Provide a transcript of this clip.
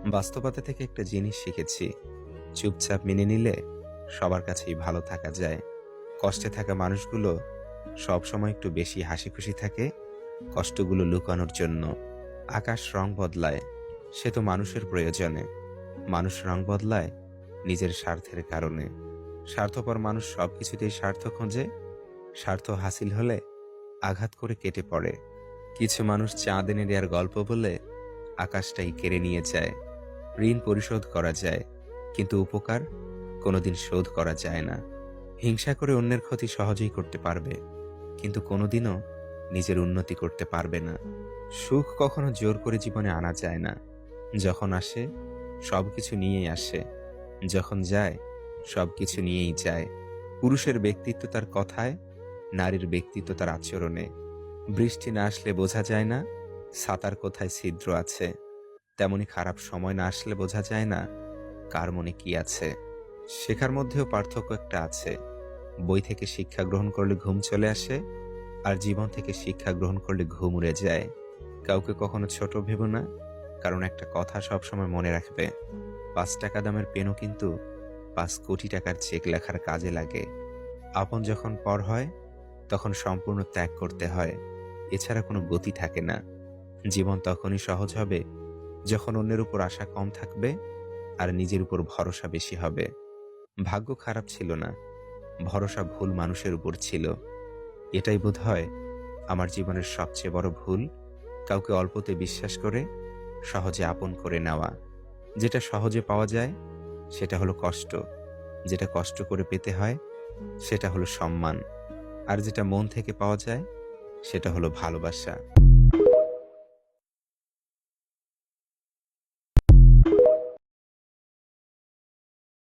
বাস্তবতা থেকে একটা জিনিস শিখেছি, চুপচাপ মেনে নিলে সবার কাছেই ভালো থাকা যায়। কষ্টে থাকা মানুষগুলো সবসময় একটু বেশি হাসি খুশি থাকে কষ্টগুলো লুকানোর জন্য। আকাশ রং বদলায়, সে তো মানুষের প্রয়োজনে। মানুষ রং বদলায় নিজের স্বার্থের কারণে। স্বার্থপর মানুষ সবকিছুতেই স্বার্থ খোঁজে, স্বার্থ হাসিল হলে আঘাত করে কেটে পড়ে। কিছু মানুষ চাঁদ এনে দেওয়ার গল্প বলে আকাশটাই কেড়ে নিয়ে যায়। ঋণ পরিশোধ করা যায়, কিন্তু উপকার কোনোদিন শোধ করা যায় না। হিংসা করে অন্যের ক্ষতি সহজেই করতে পারবে, কিন্তু কোনোদিনও নিজের উন্নতি করতে পারবে না। সুখ কখনো জোর করে জীবনে আনা যায় না। যখন আসে সবকিছু নিয়েই আসে, যখন যায় সবকিছু নিয়েই যায়। পুরুষের ব্যক্তিত্ব তার কথায়, নারীর ব্যক্তিত্ব তার আচরণে। বৃষ্টি না আসলে বোঝা যায় না ছাতার কোথায় ছিদ্র আছে, তেমনি খারাপ সময় না আসলে বোঝা যায় না কার মনে কি আছে। শেখার মধ্যেও পার্থক্য একটা আছে। বই থেকে শিক্ষা গ্রহণ করলে ঘুম চলে আসে, আর জীবন থেকে শিক্ষা গ্রহণ করলে ঘুম উড়ে যায়। কাউকে কখনো ছোট ভেবো না, কারণ একটা কথা সবসময় মনে রাখবে, 5 টাকা দামের পেনও কিন্তু 5 কোটি টাকার চেক লেখার কাজে লাগে। আপন যখন পর হয় তখন সম্পূর্ণ ত্যাগ করতে হয়, এছাড়া কোনো গতি থাকে না। জীবন তখনই সহজ হবে যখন অন্যের উপর আশা কম থাকবে আর নিজের উপর ভরসা বেশি হবে। ভাগ্য খারাপ ছিল না, ভরসা ভুল মানুষের উপর ছিল। এটাই বোধহয় আমার জীবনের সবচেয়ে বড় ভুল, কাউকে অল্পতে বিশ্বাস করে সহজে আপন করে নেওয়া। যেটা সহজে পাওয়া যায় সেটা হলো কষ্ট, যেটা কষ্ট করে পেতে হয় সেটা হলো সম্মান, আর যেটা মন থেকে পাওয়া যায় সেটা হলো ভালোবাসা।